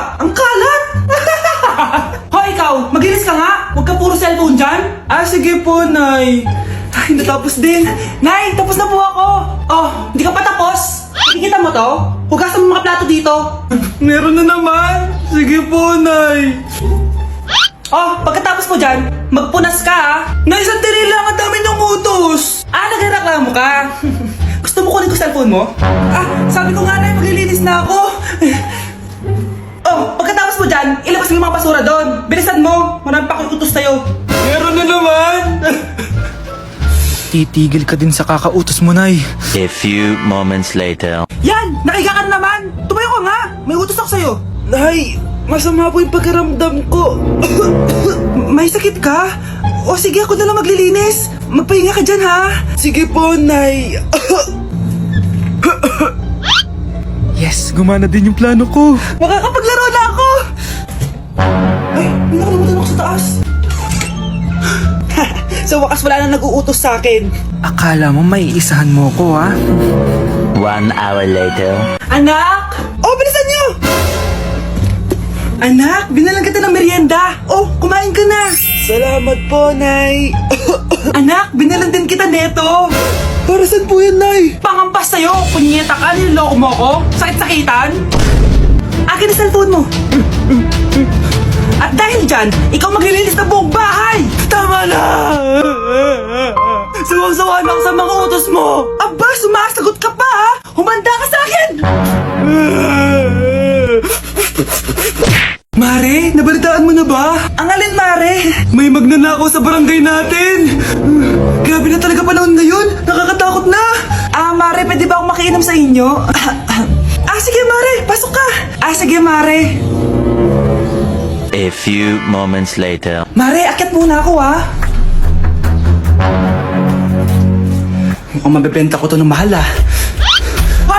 ba? Ang kalat! Hoy, ikaw! Maglinis ka nga! Huwag ka puro cellphone dyan! Ah, sige po, Nay. Ay, natapos din. Nay, tapos na po ako! Oh, hindi ka pa tapos? Nakikita mo to? Hugasan mo mga plato dito. Meron na naman. Sige po, Nay. Oh, pagkatapos mo dyan, magpunas ka ah. Nay, sandali lang, ang dami niyong utos. Ah, nagreklamo ka. Gusto mo kunin ko cellphone mo? Ah, sabi ko nga, Nay, maglilinis na ako. Oh, pagkatapos mo dyan, ilabas mo yung mga basura doon. Bilisan mo, marami pa akong utos sa'yo. Meron na naman. Titigil ka din sa kakautos mo, Nay. A few moments later. Yan, nakiga ka na naman. Tumayo ka nga, may utos ako sa'yo. Nay, masama po yung pagkaramdam ko. May sakit ka? O sige, ako na lang maglilinis. Magpahinga ka dyan, ha? Sige po, Nay. Yes, gumana din yung plano ko. Makakapaglaro na ako! Ay, may nakalimutan ako sa taas. Sa wakas wala na nag-uutos sa akin. Akala mo may isahan mo ko, ha? 1 hour later. Anak! Oh, bilisan niyo! Anak, binalang kita ng merienda. Oh, kumain ka na. Salamat po, Nay. Anak, binalan din kita neto. Para saan po yan, Nay? Pangampas sa'yo. Punyeta ka, niloloko mo ako. Sakit-sakitan. Akin ang cellphone mo. At dahil dyan, ikaw maglilinis ng buong bahay. Tama na. Sawang-sawa na ako sa mga utos mo. Aba, sumasagot ka pa ha? Humanda ka sa akin. Mare, nabalitaan mo na ba? Ang alin, Mare? May magnanakaw sa barangay natin. Grabe na talaga panahon ngayon. Nakakatakot na. Ah, Mare, pwede ba akong makiinom sa inyo? Sige, Mare. Pasok ka. Sige, Mare. A few moments later. Mare, akyat muna ako, ha? Mukhang mabibenta ko to ng mahal, ha?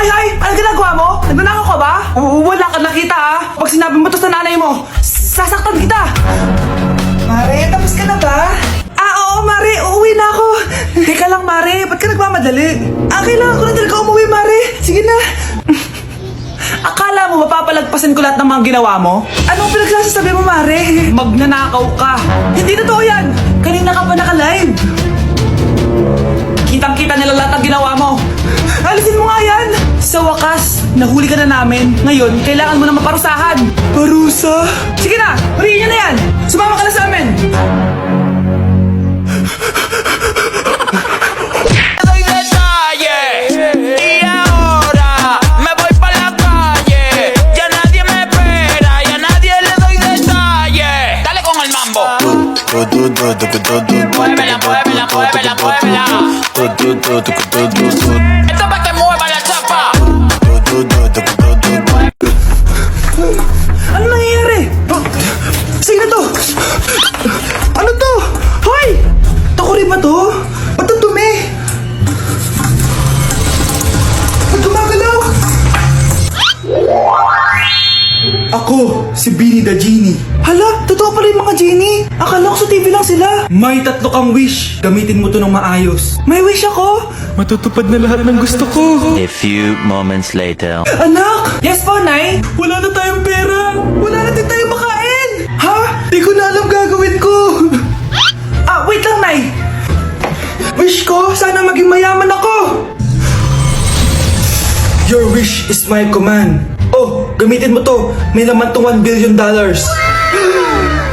Hay! Ano ginagawa mo? Nagnanakaw ka ba? Wala ka nakita, ha? Pag sinabi mo to sa nanay mo, sasaktan kita! Mare, tapos ka na ba? Oo, Mare. Uuwi na ako. Teka lang, Mare. Ba't ka nagmamadali? Kailangan ko na talaga umuwi, Mare. Sige na. Akala mo mapapalagpasan ko lahat ng mga ginawa mo? Anong pinagsasasabi mo, Mare? Magnanakaw ka. Hindi totoo yan. Kanina ka pa naka-live. Kitang-kita nila lahat ng ginawa mo. Alisin mo nga yan. Sa wakas, nahuli ka na namin. Ngayon, kailangan mo na maparusahan. Parusa? Sige na, huriin niyo na yan. Sumama ka na sa amin. Doy detalles y ahora me voy pa la calle. Ya nadie me espera, ya nadie le doy detalles. Dale con el mambo. Muévela, muévela, muévela, muévela. Esto pa' que mueva la chapa. Ano nangyayari? Sino to? Ano to? Hoy! Takuri ba to? Ba't ang dumi? Ba't gumagalaw? Ako, si Beanie the Genie. Hala, totoo pala yung mga genie. Akala ko sa TV lang sila. May 3 kang wish. Gamitin mo to ng maayos. May wish ako? Matutupad na lahat ng gusto ko. A few moments later. Anak! Yes po, Nay? Wala na tayong pera. Wala na din tayong makain. Ha? Di ko na alam gagawin ko. Wait lang, Nay. Wish ko, sana maging mayaman ako. Your wish is my command. Oh, gamitin mo to. May laman tong $1 billion.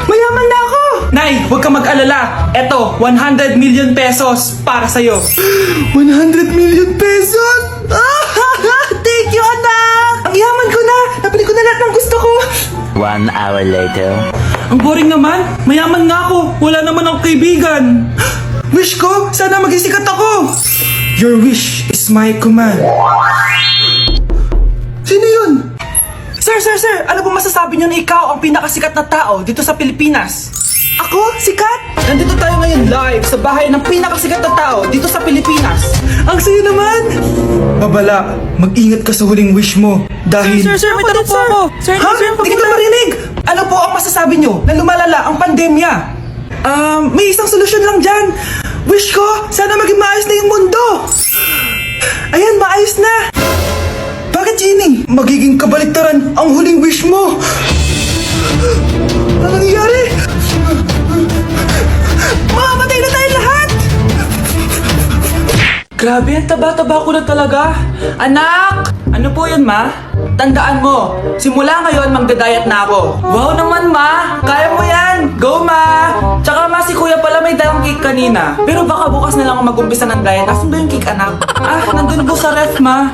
Mayaman na ako! Nay, huwag ka mag-alala. Eto, 100 million pesos para sa'yo. 100 million pesos? Thank you, anak! Ang yaman ko na! Nabili ko na lahat ng gusto ko. 1 hour later. Ang boring naman. Mayaman nga ako. Wala naman akong kaibigan. Wish ko, sana maging sikat ako. Your wish is my command. Sino yun? Sir, ano po masasabi niyo na ikaw ang pinakasikat na tao dito sa Pilipinas? Ako? Sikat? Nandito tayo ngayon live sa bahay ng pinakasikat na tao dito sa Pilipinas. Ang sayo naman! Babala, mag-ingat ka sa huling wish mo dahil... Sir, may tanong po ako. Sir, Ha? Hindi kita marinig! Ano po ang masasabi niyo na lumalala ang pandemya? May isang solusyon lang dyan. Wish ko, sana maging maayos na yung mundo. Ayan, maayos na. Bagay Bakit, Jenny? Magiging kabaliktaran ang huling wish mo. Ano nangyayari? Mamamatay na tayo lahat! Grabe, ang taba-taba ko na talaga. Anak! Ano po yun, ma? Tandaan mo, simula ngayon magdadayat na ako. Wow naman, ma! Kaya mo yan! Go, ma! Tsaka ma, si kuya pala may dalang cake kanina. Pero baka bukas na lang ako mag-umpisa ng diet. Asan ba yung cake, anak? Nandun po sa ref, ma.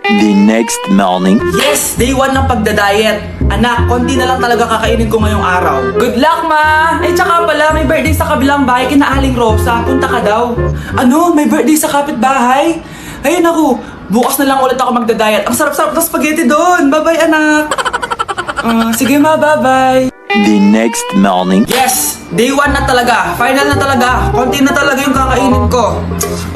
The next morning. Yes! Day 1 ng pagdadayet. Anak, konti na lang talaga kakainin ko ngayong araw. Good luck, ma! Tsaka pala, may birthday sa kabilang bahay kina Aling Rosa. Punta ka daw. Ano? May birthday sa kapitbahay? Ayun ako, bukas na lang ulit ako magdadayet. Ang sarap-sarap ng spaghetti doon. Bye-bye, anak. Sige, ma, bye-bye. The next morning. Yes! Day 1 na talaga. Final na talaga. Konti na talaga yung kakainin ko.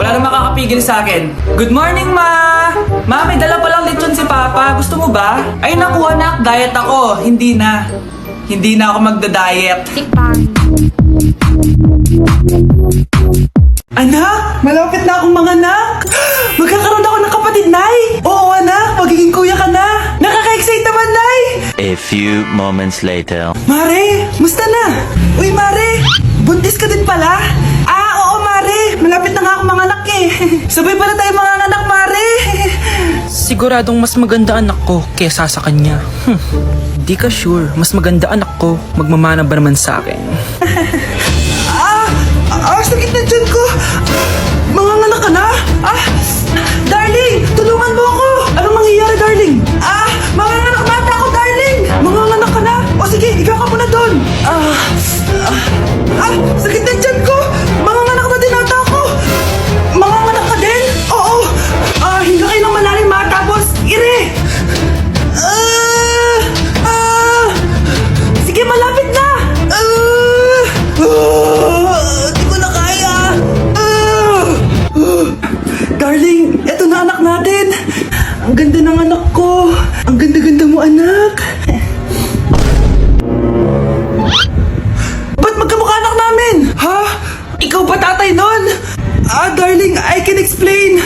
Wala na makakapigil sa akin. Good morning, ma! Ma, may dala palang lechon si Papa. Gusto mo ba? Ay, naku, anak. Diet ako. Hindi na. Hindi na ako magda-diet. Anak! Malapit na akong mga anak! Magkakaroon ako ng kapatid, Nay! Oo, anak! Magiging kuya ka na! Nakaka-excite naman, Nay! A few moments later. Mare! Musta na? Uy, Mare! Buntis ka din pala? Oo, Mare! Malapit na nga akong mga anak eh! Sabay pala tayo mga anak, Mare! Siguradong mas maganda anak ko kesa sa kanya. Di ka sure, mas maganda anak ko, magmamana ba naman sa akin? Sakit na dyan ko! Manganganak ka na? Darling! Tulungan mo ako! Anong mangyayari, darling? Manganganak mata ako, darling! Manganganak ka na? O sige, ikaw ka muna doon! Sakit na dyan ko! Manganganak na din ata ako! Manganganak ka din? Oo! Hinga kayo ng malalim, ma, tapos, ire! Sige, malapit na! Di ko na kaya! Darling, eto na anak natin! Ang ganda ng anak ko! Ang ganda-ganda mo, anak! Ba't magkamukha anak namin? Ha? Ikaw ba tatay nun? Darling, I can explain!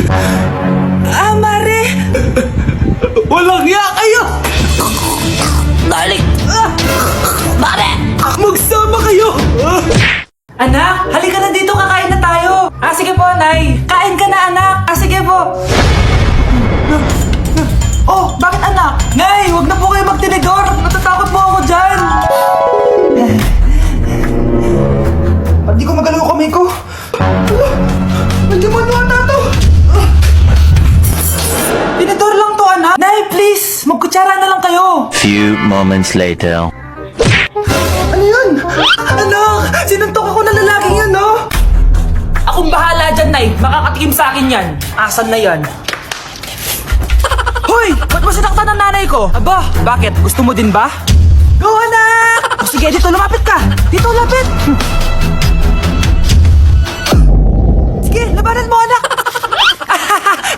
Mare! Walang hiya kayo! Darling! Mare! Magsama kayo! Anak, halika na dito, kakain na tayo! Sige po, Nay! Kain ka na, anak! Sige po! Oh, bakit anak? Nay, wag na po kayo magtinidor! Natatakot po ako dyan! Ba't di ko magalaw yung kamay ko? Nandiyan ata to! Tinidor lang to, anak! Nay, please! Magkutsara na lang kayo! Few moments later. Ano yun? Anak! Sinuntok ako ng lalaking yun, no? Akong bahala dyan, Nay. Makakatikim sa akin yan. Asan na yan? Hoy! Ba't mo sinaktan ng nanay ko? Aba, bakit? Gusto mo din ba? Go, anak! Sige, dito lumapit ka. Dito, lapit! Sige, labanan mo, anak!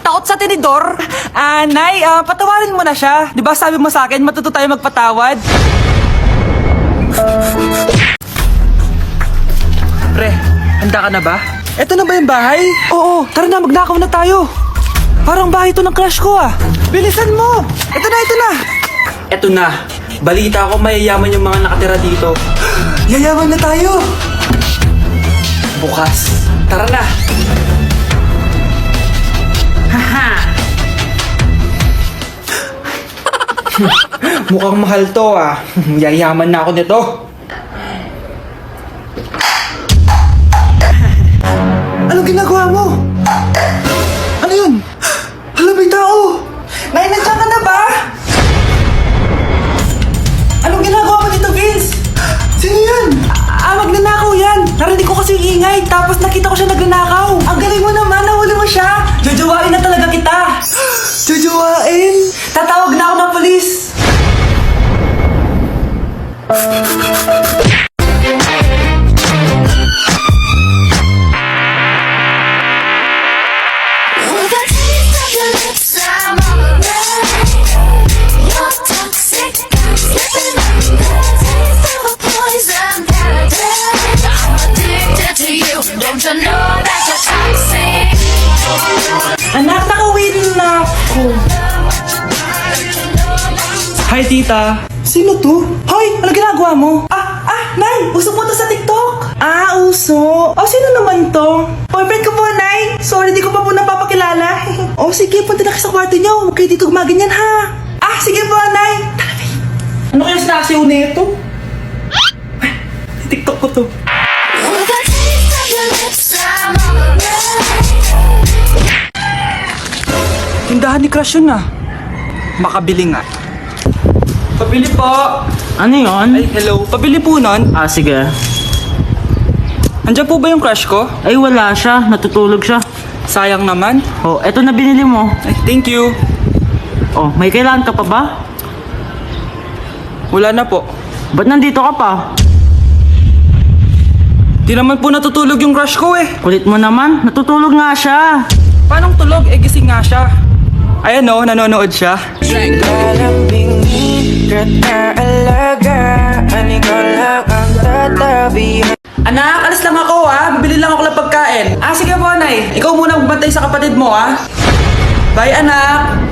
Takot sa tinidor? Nay, patawarin mo na siya. Di ba sabi mo sa akin, matuto tayo magpatawad? Pre, handa ka na ba? Eto na ba yung bahay? Oo, tara na, magnakaw na tayo. Parang bahay to ng crush ko, Bilisan mo! Ito na, ito na! Eto na. Balita ko mayayaman yung mga nakatira dito. Yayaman na tayo! Bukas. Tara na. Mukhang mahal to, Yayaman na ako nito. Anong ginagawa mo? Ano yun? Hala, may tao! Nay, nandiyan ka na ba? Anong ginagawa mo dito, Vince? Sino yan? Magnanakaw yan! Narinig ko kasi yung ingay, tapos nakita ko siya nagnanakaw. Ang galing mo naman, nahuli mo siya! Jojowain na talaga kita! Jojowain? Tatawag na ako ng polis! With a taste of your lips, I'm all around. Hi, tita. Sino to? Hoy, ano ginagawa mo? Nay, uso po to sa TikTok. Uso. Sino naman to? Boyfriend ko po, Nay. Sorry, di ko pa po napapakilala. Sige, punta na kayo sa kwarto niyo. Huwag kayo dito gumaganyan, ha? Sige po, Nay. Tara, Nay. Ano kaya sinasiw nito? TikTok ko to. Tindahan ni Crush yun Makabili nga. Pabili po. Ano yon? Ay, hello. Pabili po nun. Sige. Andiyan po ba yung crush ko? Ay, wala siya. Natutulog siya. Sayang naman. Eto na binili mo. Ay, thank you. May kailangan ka pa ba? Wala na po. Ba't nandito ka pa? Di naman po natutulog yung crush ko Kulit mo naman. Natutulog nga siya. Paanong tulog? Gising nga siya. Ayan nanonood siya. Anak, alis lang ako Bibili lang ako ng pagkain. Sige po, Nay. Ikaw muna magbantay sa kapatid mo Bye, anak.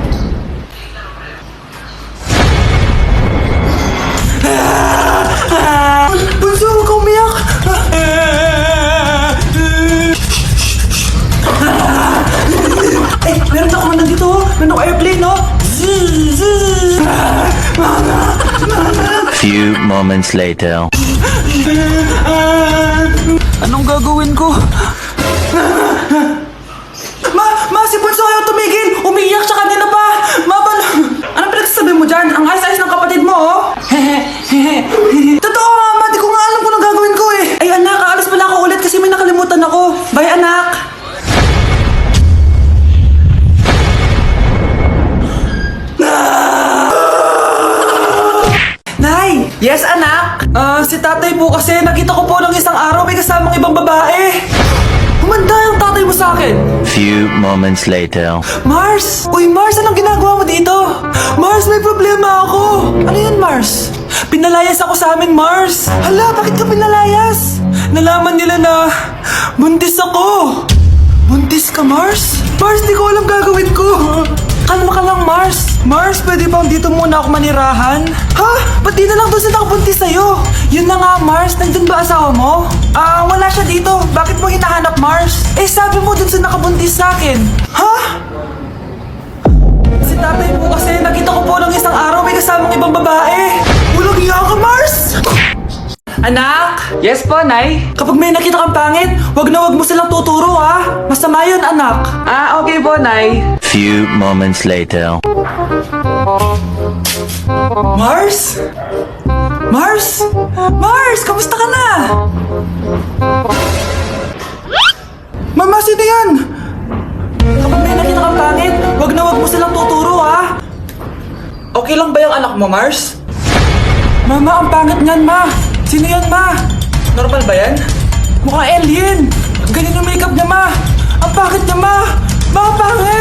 Bunso, huwag ka umiyak. Meron ako nandito. Meron ako airplane, Few moments later. Anong gagawin ko? Si Bunso ayaw tumigil. Umiiyak siya kanina pa. Anong pinagsasabi mo dyan? Ang ayos-ayos ng kapatid mo, Totoo, Mama. Di ko nga alam kung anong gagawin ko Ay, anak, aalis pala ako ulit kasi may nakalimutan ako. Bye, anak. Nay! Yes, anak? Si tatay po kasi nakita ko po ng isang araw may kasamang ibang babae. Humanda yung tatay mo sa akin. Few moments later. Mars! Uy, Mars, anong ginagawa mo dito? Mars, may problema ako. Ano yan, Mars? Pinalayas ako sa amin, Mars. Hala, bakit ka pinalayas? Nalaman nila na buntis ako. Buntis ka, Mars? Mars, di ko alam gagawin ko. Kalma ka lang, Mars. Mars, pwede bang dito muna ako manirahan? Ba't di na lang doon sa nakabuntis sa'yo? Yun na nga, Mars. Nandun ba asawa mo? Wala siya dito. Bakit mo hinahanap, Mars? Sabi mo dun sa nakabuntis sa'kin. Si tatay po kasi nakita ko po ng isang araw may kasamang ibang babae. Walang iya ka, Mars! Anak! Yes po, Nay? Kapag may nakita kang pangit, wag mo silang tuturo, Masama yun, anak. Okay po, Nay. Few moments later. Mars? Mars? Mars, kamusta ka na? Mama, sino yan? Kapag may nakita kang pangit, wag mo silang tuturo, Okay lang ba yung anak mo, Mars? Mama, ang pangit niyan, Ma. Sino yan, Ma? Normal ba yan? Mukhang alien. Ganyan yung makeup niya, Ma. Ang pangit niya, Ma. Ma, ang pangit.